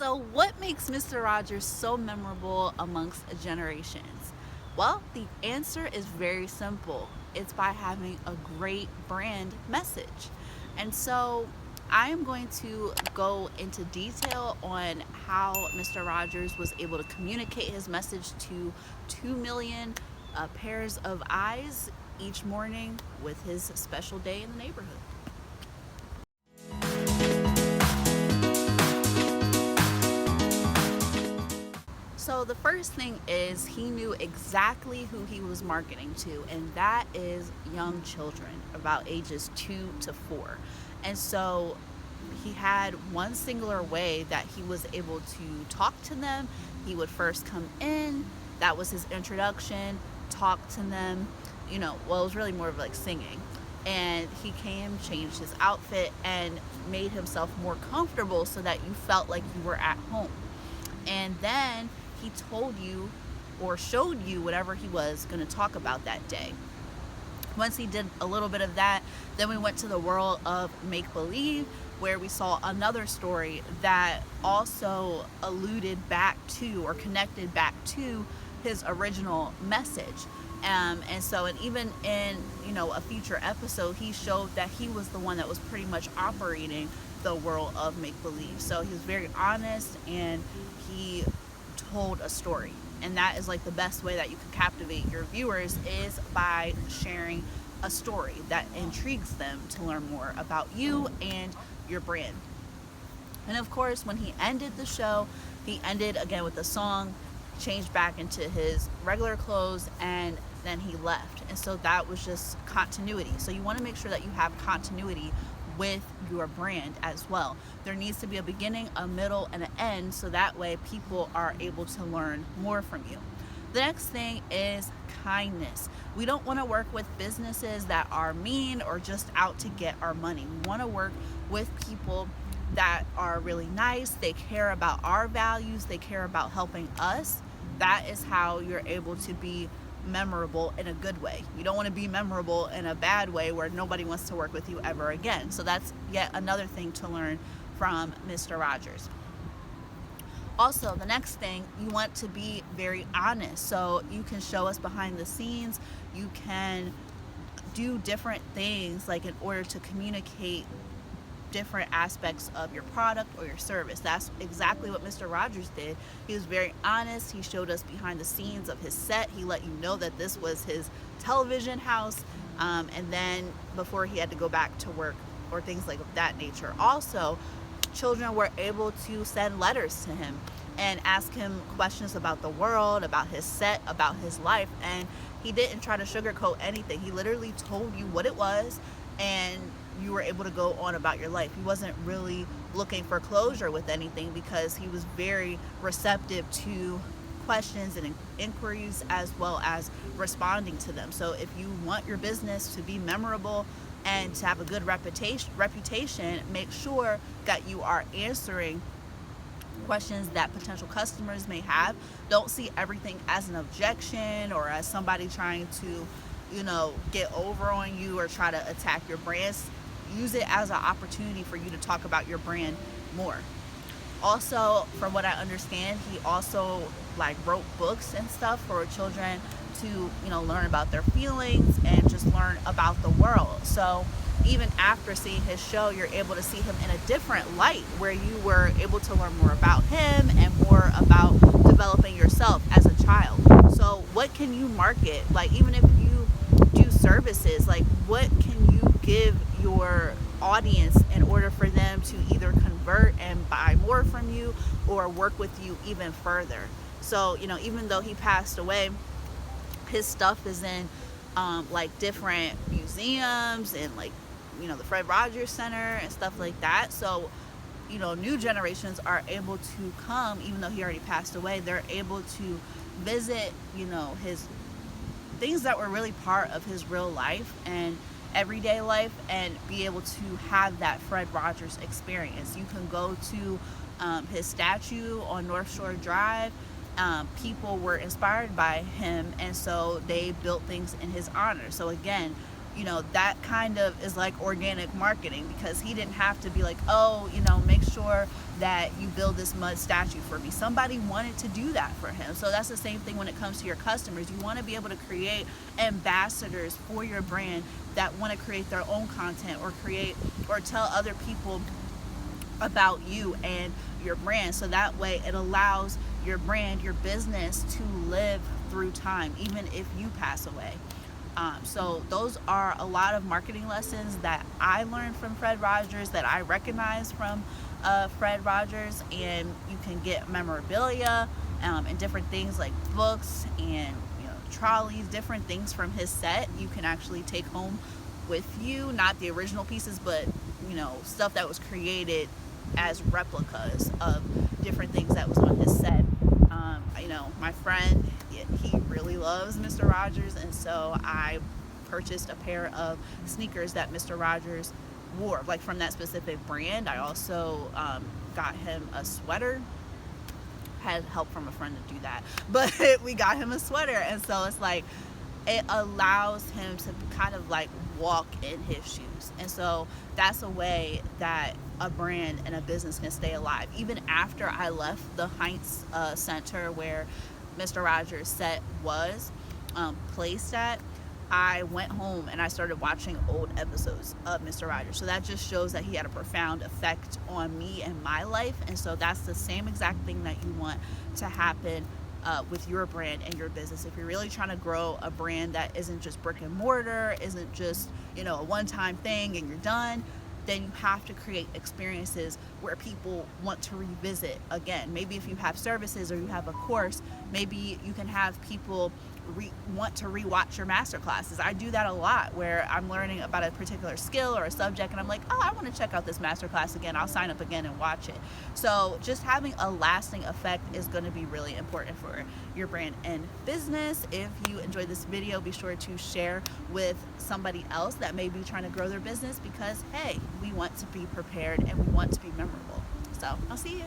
So, what makes Mr. Rogers so memorable amongst generations? Well, the answer is very simple. It's by having a great brand message. And so, I am going to go into detail on how Mr. Rogers was able to communicate his message to 2 million pairs of eyes each morning with his special day in the neighborhood. So the first thing is he knew exactly who he was marketing to, and that is young children about ages 2 to 4. And so he had one singular way that he was able to talk to them. He would first come in, that was his introduction, talk to them, well, it was really more of like singing. And he came, changed his outfit, and made himself more comfortable so that you felt like you were at home. And then he told you or showed you whatever he was going to talk about that day. Once he did a little bit of that, then we went to the world of make believe, where we saw another story that also alluded back to or connected back to his original message. And even in a future episode, he showed that he was the one that was pretty much operating the world of make believe. So he was very honest, and he told a story. And that is like the best way that you can captivate your viewers, is by sharing a story that intrigues them to learn more about you and your brand. And of course, when he ended the show, he ended again with a song, changed back into his regular clothes, and then he left. And so that was just continuity. So you want to make sure that you have continuity with your brand as well. There needs to be a beginning, a middle, and an end, so that way people are able to learn more from you. The next thing is kindness. We don't want to work with businesses that are mean or just out to get our money. We want to work with people that are really nice. They care about our values. They care about helping us. That is how you're able to be memorable in a good way. You don't want to be memorable in a bad way where nobody wants to work with you ever again. So that's yet another thing to learn from Mr. Rogers. Also, the next thing, you want to be very honest. So you can show us behind the scenes. You can do different things like in order to communicate different aspects of your product or your service. That's exactly what Mr. Rogers did. He was very honest. He showed us behind the scenes of his set. He let you know that this was his television house, and then before he had to go back to work or things like that nature. Also, children were able to send letters to him and ask him questions about the world, about his set, about his life, and he didn't try to sugarcoat anything. He literally told you what it was, and you were able to go on about your life. He wasn't really looking for closure with anything, because he was very receptive to questions and inquiries, as well as responding to them. So if you want your business to be memorable and to have a good reputation, make sure that you are answering questions that potential customers may have. Don't see everything as an objection or as somebody trying to get over on you or try to attack your brands. Use it as an opportunity for you to talk about your brand more. Also, from what I understand, he also wrote books and stuff for children to learn about their feelings and just learn about the world. So even after seeing his show, you're able to see him in a different light, where you were able to learn more about him and more about developing yourself as a child. So what can you market? Even if you do services, what can you give your audience in order for them to either convert and buy more from you or work with you even further? So even though he passed away, his stuff is in different museums and the Fred Rogers Center and stuff like that. So new generations are able to come, even though he already passed away. They're able to visit his things that were really part of his real life and everyday life, and be able to have that Fred Rogers experience. You can go to his statue on North Shore Drive. People were inspired by him, and so they built things in his honor. So again, you know, that kind of is like organic marketing, because he didn't have to be like, oh, you know, make sure that you build this mud statue for me. Somebody wanted to do that for him. So that's the same thing when it comes to your customers. You want to be able to create ambassadors for your brand that want to create their own content, or create or tell other people about you and your brand. So that way it allows your brand, your business, to live through time, even if you pass away. So those are a lot of marketing lessons that I learned from Fred Rogers, that I recognize from Fred Rogers. And you can get memorabilia and different things like books and, you know, trolleys, different things from his set. You can actually take home with you, not the original pieces, but, you know, stuff that was created as replicas of different things that was on his set. You know, my friend, he really loves Mr. Rogers, and so I purchased a pair of sneakers that Mr. Rogers wore, like from that specific brand. I also got him a sweater. Had help from a friend to do that, but we got him a sweater, and so it's like it allows him to kind of like walk in his shoes. And so that's a way that a brand and a business can stay alive. Even after I left the Heinz Center where Mr. Rogers' set was placed at, I went home and I started watching old episodes of Mr. Rogers. So that just shows that he had a profound effect on me and my life. And so that's the same exact thing that you want to happen with your brand and your business. If you're really trying to grow a brand that isn't just brick and mortar, isn't just, you know, a one-time thing and you're done, then you have to create experiences where people want to revisit again. Maybe if you have services or you have a course, maybe you can have people want to rewatch your master classes. I do that a lot, where I'm learning about a particular skill or a subject and I'm like, oh, I want to check out this master class again. I'll sign up again and watch it. So just having a lasting effect is going to be really important for your brand and business. If you enjoyed this video, be sure to share with somebody else that may be trying to grow their business, because hey, we want to be prepared and we want to be memorable. So I'll see you.